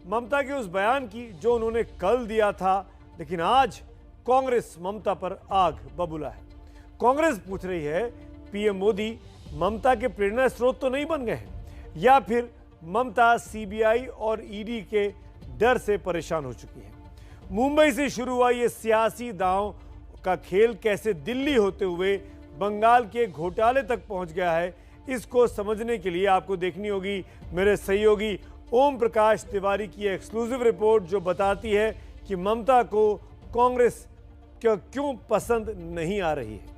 ममता के उस बयान की जो उन्होंने कल दिया था, लेकिन आज कांग्रेस ममता पर आग बबूला है। कांग्रेस पूछ रही है पीएम मोदी ममता के प्रेरणा स्रोत तो नहीं बन गए हैं, या फिर ममता सीबीआई और ईडी के डर से परेशान हो चुकी है। मुंबई से शुरू हुआ ये सियासी दांव का खेल कैसे दिल्ली होते हुए बंगाल के घोटाले तक पहुंच गया है, इसको समझने के लिए आपको देखनी होगी मेरे सहयोगी ओम प्रकाश तिवारी की एक्सक्लूसिव रिपोर्ट, जो बताती है कि ममता को कांग्रेस क्यों पसंद नहीं आ रही है।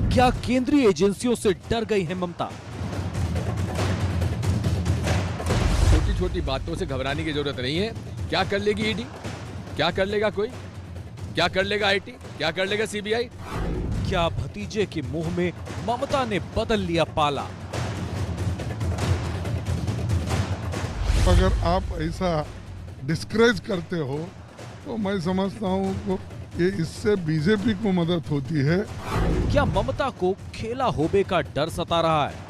क्या केंद्रीय एजेंसियों से डर गई है ममता? छोटी छोटी बातों से घबराने की जरूरत नहीं है। क्या कर लेगी ईडी, क्या कर लेगा कोई, क्या कर लेगा आईटी, क्या कर लेगा सीबीआई? क्या भतीजे के मुंह में ममता ने बदल लिया पाला? अगर आप ऐसा डिस्करेज करते हो तो मैं समझता हूँ कि ये इससे बीजेपी को मदद होती है। क्या ममता को खेला होबे का डर सता रहा है?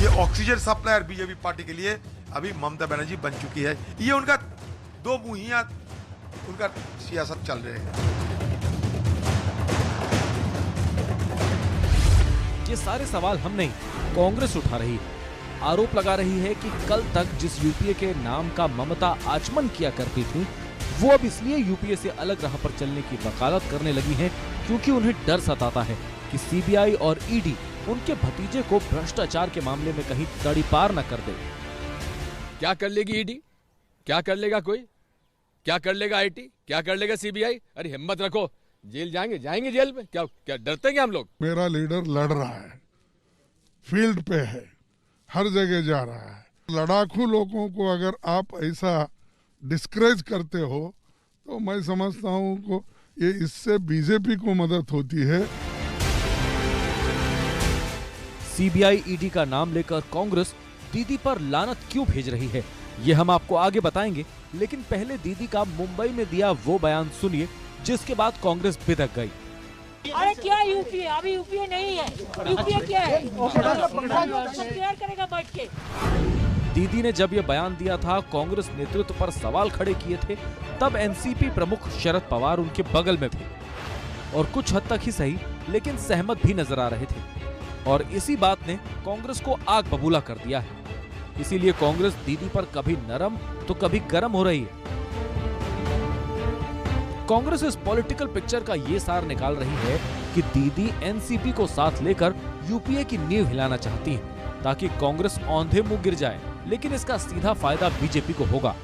ये ऑक्सीजन सप्लायर बीजेपी पार्टी के लिए अभी ममता बनर्जी बन चुकी है। ये उनका दो मुहिया उनका सियासत चल रहे हैं। ये सारे सवाल हम नहीं, कांग्रेस उठा रही है। आरोप लगा रही है कि कल तक जिस यूपीए के नाम का ममता आचमन किया करती थी, वो अब इसलिए यूपीए से अलग राह पर चलने की वकालत करने लगी हैं क्योंकि उन्हें डर सताता है कि सीबीआई और ईडी उनके भतीजे को भ्रष्टाचार के मामले में कहीं तड़ीपार न कर दे। क्या कर लेगी ईडी, क्या कर लेगा कोई, क्या कर लेगा आईटी, क्या कर लेगा सीबीआई? अरे हिम्मत रखो, जेल जाएंगे जेल में। क्या डरते हैं हम लोग? मेरा लीडर लड़ रहा है, फील्ड पे है, हर जगह जा रहा है। लड़ाकू लोगों को अगर आप ऐसा डिस्करेज करते हो तो मैं समझता हूँ को ये इससे बीजेपी को मदद होती है। सीबीआई ईडी का नाम लेकर कांग्रेस दीदी पर लानत क्यों भेज रही है, ये हम आपको आगे बताएंगे, लेकिन पहले दीदी का मुंबई में दिया वो बयान सुनिए जिसके बाद कांग्रेस बिदक गई। अरे क्या यूपीए, अभी यूपीए नहीं है। यूपीए क्या है? कंपेयर करेगा बैठ के। दीदी ने जब ये बयान दिया था, कांग्रेस नेतृत्व पर सवाल खड़े किए थे, तब एनसीपी प्रमुख शरद पवार उनके बगल में थे और कुछ हद तक ही सही लेकिन सहमत भी नजर आ रहे थे। और इसी बात ने कांग्रेस को आग बबूला कर दिया है। इसीलिए कांग्रेस दीदी पर कभी नरम तो कभी गरम हो रही है। कांग्रेस इस पॉलिटिकल पिक्चर का ये सार निकाल रही है कि दीदी एनसीपी को साथ लेकर यूपीए की नींव हिलाना चाहती है ताकि कांग्रेस औंधे मुंह गिर जाए, लेकिन इसका सीधा फायदा बीजेपी को होगा।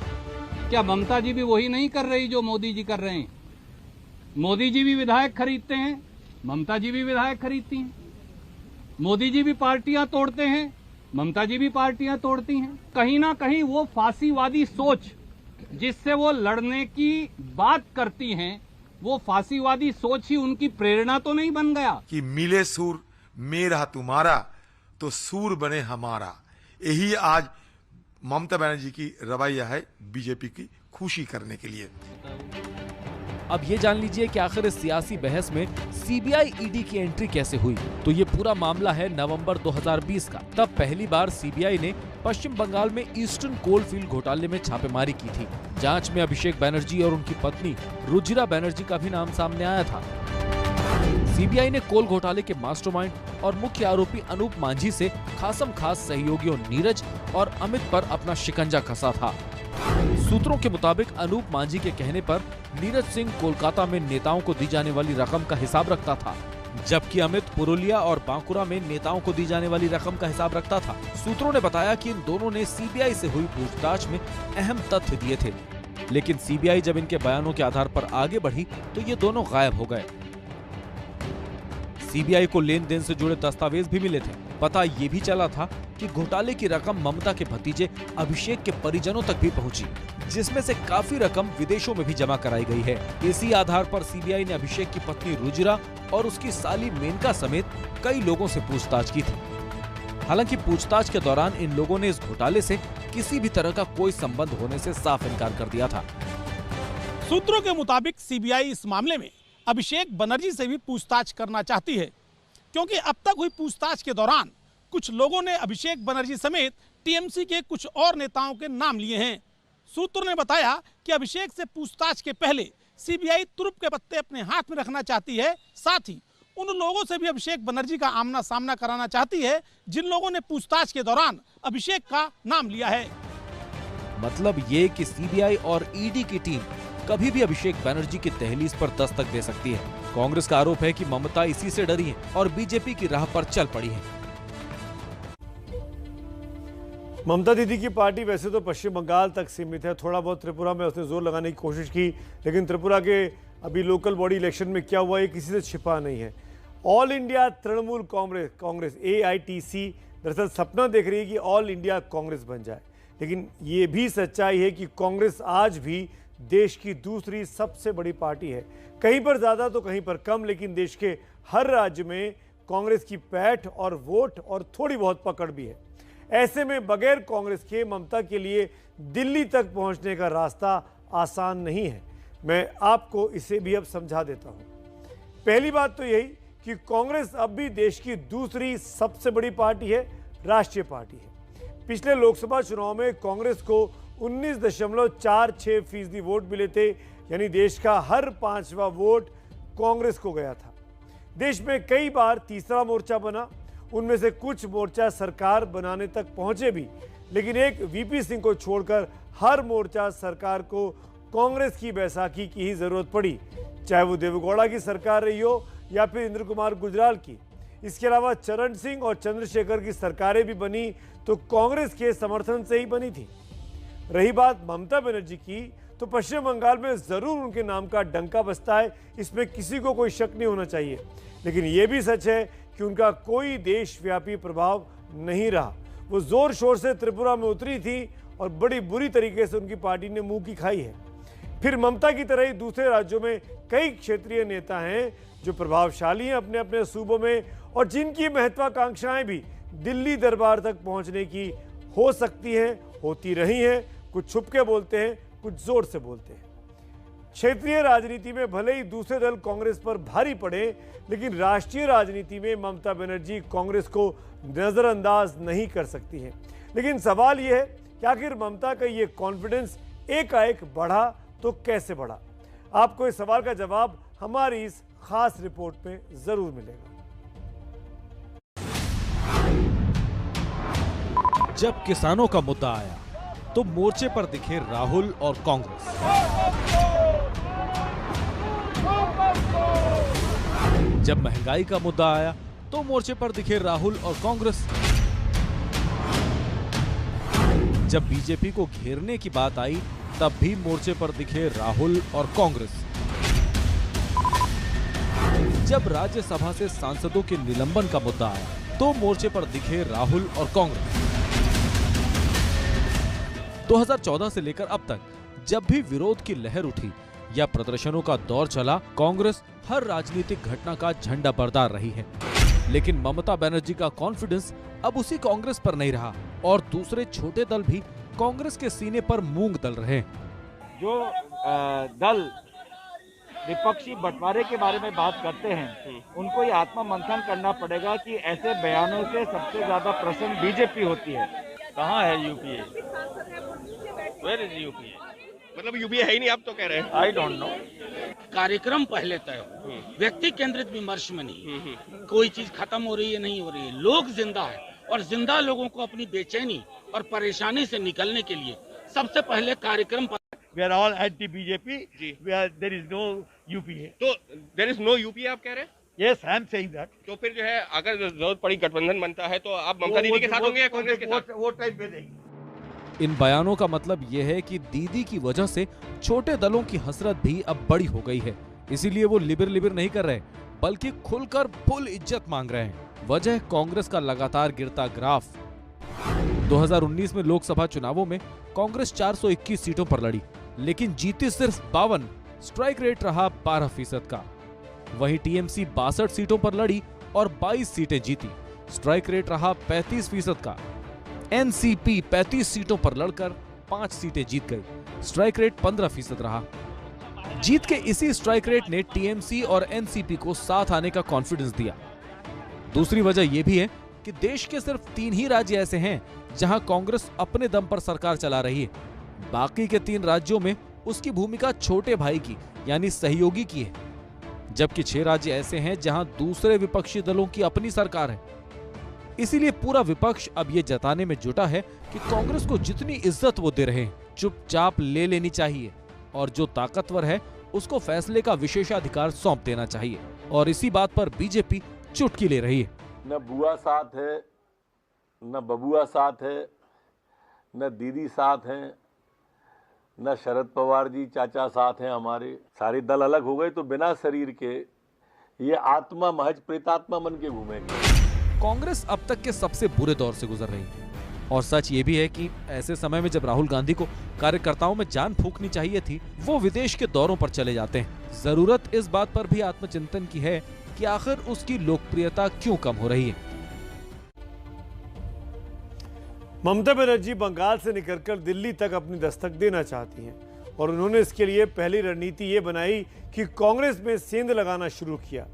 क्या ममता जी भी वही नहीं कर रही जो मोदी जी कर रहे हैं? मोदी जी भी विधायक खरीदते हैं, ममता जी भी विधायक खरीदती हैं। मोदी जी भी पार्टियां तोड़ते हैं, ममता जी भी पार्टियां तोड़ती हैं। कहीं ना कहीं वो फांसीवादी सोच जिससे वो लड़ने की बात करती हैं, वो फांसीवादी सोच ही उनकी प्रेरणा तो नहीं बन गया कि मिले सूर मेरा तुम्हारा तो सूर बने हमारा। यही आज ममता बनर्जी की रवैया है बीजेपी की खुशी करने के लिए। अब ये जान लीजिए कि आखिर इस सियासी बहस में सीबीआई ईडी की एंट्री कैसे हुई। तो ये पूरा मामला है नवंबर 2020 का। तब पहली बार सीबीआई ने पश्चिम बंगाल में ईस्टर्न कोलफील्ड घोटाले में छापेमारी की थी। जांच में अभिषेक बनर्जी और उनकी पत्नी रुजिरा बनर्जी का भी नाम सामने आया था। सीबीआई ने कोल घोटाले के मास्टरमाइंड और मुख्य आरोपी अनूप मांझी से खासम खास सहयोगियों नीरज और अमित पर अपना शिकंजा कसा था। सूत्रों के मुताबिक अनूप मांझी के कहने पर नीरज सिंह कोलकाता में नेताओं को दी जाने वाली रकम का हिसाब रखता था, जबकि अमित पुरुलिया और बांकुरा में नेताओं को दी जाने वाली रकम का हिसाब रखता था। सूत्रों ने बताया कि इन दोनों ने सीबीआई से हुई पूछताछ में अहम तथ्य दिए थे, लेकिन सीबीआई जब इनके बयानों के आधार पर आगे बढ़ी तो ये दोनों गायब हो गए। सीबीआई को लेन देन से जुड़े दस्तावेज भी मिले थे। पता ये भी चला था कि घोटाले की रकम ममता के भतीजे अभिषेक के परिजनों तक भी पहुंची, जिसमें से काफी रकम विदेशों में भी जमा कराई गई है। इसी आधार पर सीबीआई ने अभिषेक की पत्नी रुजिरा और उसकी साली मेनका समेत कई लोगों से पूछताछ की थी। हालांकि पूछताछ के दौरान इन लोगों ने इस घोटाले से किसी भी तरह का कोई संबंध होने से साफ इनकार कर दिया था। सूत्रों के मुताबिक सीबीआई इस मामले में अभिषेक बनर्जी से भी पूछताछ करना चाहती है, क्योंकि अब तक हुई पूछताछ के दौरान कुछ लोगों ने अभिषेक बनर्जी समेत टीएमसी के कुछ और नेताओं के नाम लिए हैं। सूत्रों ने बताया कि अभिषेक से पूछताछ के पहले सीबीआई तुरुप के पत्ते अपने हाथ में रखना चाहती है। साथ ही उन लोगों से भी अभिषेक बनर्जी का आमना सामना कराना चाहती है जिन लोगों ने पूछताछ के दौरान अभिषेक का नाम लिया है। मतलब ये कि सीबीआई और ईडी की टीम कभी भी अभिषेक बनर्जी की तहलीज पर दस्तक दे सकती है। कांग्रेस का आरोप है कि ममता इसी से डरी है और बीजेपी की राह पर चल पड़ी है। ममता दीदी की पार्टी वैसे तो पश्चिम बंगाल तक सीमित है, थोड़ा बहुत त्रिपुरा में उसने जोर लगाने की कोशिश की, लेकिन त्रिपुरा के अभी लोकल बॉडी इलेक्शन में क्या हुआ ये किसी से छिपा नहीं है। All India Trinamool Congress AITC दरअसल सपना देख रही है कि ऑल इंडिया कांग्रेस बन जाए, लेकिन ये भी सच्चाई है कि कांग्रेस आज भी देश की दूसरी सबसे बड़ी पार्टी है। कहीं पर ज़्यादा तो कहीं पर कम, लेकिन देश के हर राज्य में कांग्रेस की पैठ और वोट और थोड़ी बहुत पकड़ भी है। ऐसे में बगैर कांग्रेस के ममता के लिए दिल्ली तक पहुंचने का रास्ता आसान नहीं है। मैं आपको इसे भी अब समझा देता हूं। पहली बात तो यही कि कांग्रेस अब भी देश की दूसरी सबसे बड़ी पार्टी है, राष्ट्रीय पार्टी है। पिछले लोकसभा चुनाव में कांग्रेस को 19.46% वोट मिले थे, यानी देश का हर 5वां वोट कांग्रेस को गया था। देश में कई बार तीसरा मोर्चा बना, उनमें से कुछ मोर्चा सरकार बनाने तक पहुंचे भी, लेकिन एक VP सिंह को छोड़कर हर मोर्चा सरकार को कांग्रेस की बैसाखी की ही जरूरत पड़ी, चाहे वो देवेगौड़ा की सरकार रही हो या फिर इंद्र कुमार गुजराल की। इसके अलावा चरण सिंह और चंद्रशेखर की सरकारें भी बनी तो कांग्रेस के समर्थन से ही बनी थी। रही बात ममता बनर्जी की, तो पश्चिम बंगाल में जरूर उनके नाम का डंका बजता है, इसमें किसी को कोई शक नहीं होना चाहिए। लेकिन यह भी सच है कि उनका कोई देशव्यापी प्रभाव नहीं रहा। वो जोर शोर से त्रिपुरा में उतरी थी और बड़ी बुरी तरीके से उनकी पार्टी ने मुंह की खाई है। फिर ममता की तरह ही दूसरे राज्यों में कई क्षेत्रीय नेता हैं जो प्रभावशाली हैं अपने अपने सूबों में, और जिनकी महत्वाकांक्षाएं भी दिल्ली दरबार तक पहुंचने की हो सकती हैं, होती रही हैं। कुछ छुप के बोलते हैं, कुछ जोर से बोलते हैं। क्षेत्रीय राजनीति में भले ही दूसरे दल कांग्रेस पर भारी पड़े, लेकिन राष्ट्रीय राजनीति में ममता बनर्जी कांग्रेस को नजरअंदाज नहीं कर सकती हैं। लेकिन सवाल यह है कि आखिर ममता का ये कॉन्फिडेंस एकाएक बढ़ा तो कैसे बढ़ा? आपको इस सवाल का जवाब हमारी इस खास रिपोर्ट में जरूर मिलेगा। जब किसानों का मुद्दा आया तो मोर्चे पर दिखे राहुल और कांग्रेस। जब महंगाई का मुद्दा आया तो मोर्चे पर दिखे राहुल और कांग्रेस। जब बीजेपी को घेरने की बात आई तब भी मोर्चे पर दिखे राहुल और कांग्रेस। जब राज्यसभा से सांसदों के निलंबन का मुद्दा आया तो मोर्चे पर दिखे राहुल और कांग्रेस। 2014 से लेकर अब तक जब भी विरोध की लहर उठी या प्रदर्शनों का दौर चला, कांग्रेस हर राजनीतिक घटना का झंडा बरदार रही है। लेकिन ममता बनर्जी का कॉन्फिडेंस अब उसी कांग्रेस पर नहीं रहा और दूसरे छोटे दल भी कांग्रेस के सीने पर मूंग दल रहे हैं। जो दल विपक्षी बंटवारे के बारे में बात करते हैं, उनको ये आत्म मंथन करना पड़ेगा कि ऐसे बयानों से सबसे ज्यादा प्रसन्न बीजेपी होती है। कहाँ है यूपीए? Where is UPA? मतलब यूपीए है ही नहीं, आप तो कह रहे हैं। I don't know. कार्यक्रम पहले तय हो, व्यक्ति केंद्रित विमर्श में नहीं। कोई चीज खत्म हो रही है नहीं हो रही है, लोग जिंदा है और जिंदा लोगों को अपनी बेचैनी और परेशानी से निकलने के लिए सबसे पहले कार्यक्रम पर We are all anti BJP. There is no UPA. तो देयर इज नो यूपीए आप कह रहे हैं? Yes, I am saying that. तो फिर जो है अगर जरूरत पड़ी गठबंधन बनता है तो आप ममता दीदी के साथ होंगे या कांग्रेस के साथ? वो टाइम पे देंगे। इन बयानों का मतलब ये है कि दीदी की वजह से छोटे दलों की हसरत भी अब बड़ी हो गई है। इसीलिए वो लिबिर नहीं कर रहे, बल्कि खुलकर फुल इज्जत मांग रहे हैं। वजह कांग्रेस का लगातार गिरता ग्राफ। 2019 में लोकसभा चुनावों में कांग्रेस 421 सीटों पर लड़ी, लेकिन जीती सिर्फ 52, स्ट्राइक रेट रहा 12% का। वहीं टीएमसी 62 सीटों पर लड़ी और 22 सीटें जीती, स्ट्राइक रेट रहा 35% का। एनसीपी 35 सीटों पर लड़कर 5 सीटें जीत गई। स्ट्राइक रेट 15% रहा। जीत के इसी स्ट्राइक रेट ने टीएमसी और एनसीपी को साथ आने का कॉन्फिडेंस दिया। दूसरी वजह यह भी है कि देश के सिर्फ 3 ही राज्य ऐसे हैं जहां कांग्रेस अपने दम पर सरकार चला रही है। बाकी के 3 राज्यों में उसकी भूमिका छोटे भाई की यानी सहयोगी की है, जबकि 6 राज्य ऐसे हैं जहां दूसरे विपक्षी दलों की अपनी सरकार है। इसीलिए पूरा विपक्ष अब ये जताने में जुटा है कि कांग्रेस को जितनी इज्जत वो दे रहे हैं चुपचाप ले लेनी चाहिए और जो ताकतवर है उसको फैसले का विशेषाधिकार सौंप देना चाहिए। और इसी बात पर बीजेपी चुटकी ले रही है। न बुआ साथ है, न बबुआ साथ है, न दीदी साथ हैं, न शरद पवार जी चाचा साथ हैं हमारे। सारे दल अलग हो गए तो बिना शरीर के ये आत्मा महज प्रेतात्मा बन के घूमेंगे। कांग्रेस अब तक के सबसे बुरे दौर से गुजर रही है और सच ये भी है कि ऐसे समय में जब राहुल गांधी को कार्यकर्ताओं में जान फूंकनी चाहिए थी, वो विदेश के दौरों पर चले जाते हैं। जरूरत इस बात पर भी आत्मचिंतन की है कि आखिर उसकी लोकप्रियता क्यों कम हो रही है। ममता बनर्जी बंगाल से निकलकर दिल्ली तक अपनी दस्तक देना चाहती हैं और उन्होंने इसके लिए पहली रणनीति ये बनाई कि कांग्रेस में सेंध लगाना शुरू किया।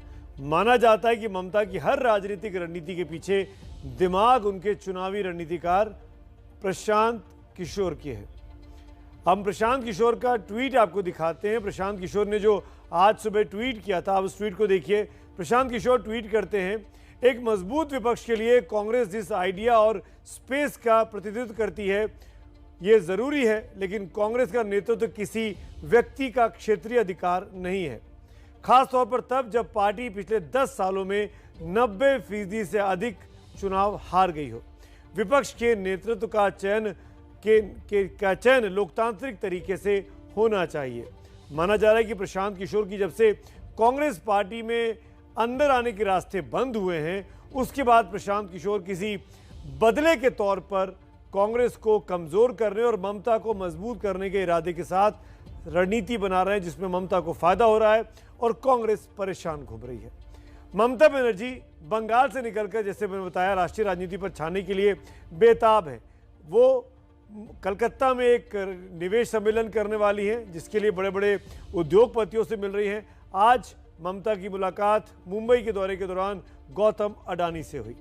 माना जाता है कि ममता की हर राजनीतिक रणनीति के पीछे दिमाग उनके चुनावी रणनीतिकार प्रशांत किशोर की है। हम प्रशांत किशोर का ट्वीट आपको दिखाते हैं। प्रशांत किशोर ने जो आज सुबह ट्वीट किया था, आप उस ट्वीट को देखिए। प्रशांत किशोर ट्वीट करते हैं, एक मजबूत विपक्ष के लिए कांग्रेस जिस आइडिया और स्पेस का प्रतिनिधित्व करती है ये जरूरी है, लेकिन कांग्रेस का नेतृत्व किसी व्यक्ति का क्षेत्रीय अधिकार नहीं है, खासतौर पर तब जब पार्टी पिछले 10 सालों में 90% से अधिक चुनाव हार गई हो। विपक्ष के नेतृत्व का चयन लोकतांत्रिक तरीके से होना चाहिए। माना जा रहा है कि प्रशांत किशोर की जब से कांग्रेस पार्टी में अंदर आने के रास्ते बंद हुए हैं, उसके बाद प्रशांत किशोर किसी बदले के तौर पर कांग्रेस को कमजोर करने और ममता को मजबूत करने के इरादे के साथ रणनीति बना रहे हैं, जिसमें ममता को फायदा हो रहा है और कांग्रेस परेशान घूम रही है। ममता बनर्जी बंगाल से निकलकर, जैसे मैंने बताया, राष्ट्रीय राजनीति पर छाने के लिए बेताब है। वो कलकत्ता में एक निवेश सम्मेलन करने वाली हैं, जिसके लिए बड़े बड़े उद्योगपतियों से मिल रही हैं। आज ममता की मुलाकात मुंबई के दौरे के दौरान गौतम अडानी से हुई।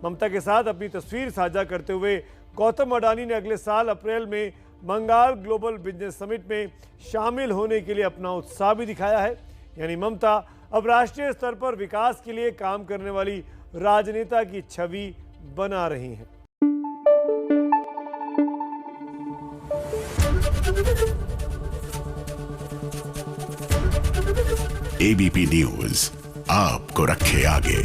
ममता के साथ अपनी तस्वीर साझा करते हुए गौतम अडानी ने अगले साल अप्रैल में बंगाल ग्लोबल बिजनेस समिट में शामिल होने के लिए अपना उत्साह भी दिखाया है। यानी ममता अब राष्ट्रीय स्तर पर विकास के लिए काम करने वाली राजनेता की छवि बना रही हैं। एबीपी न्यूज आपको रखे आगे।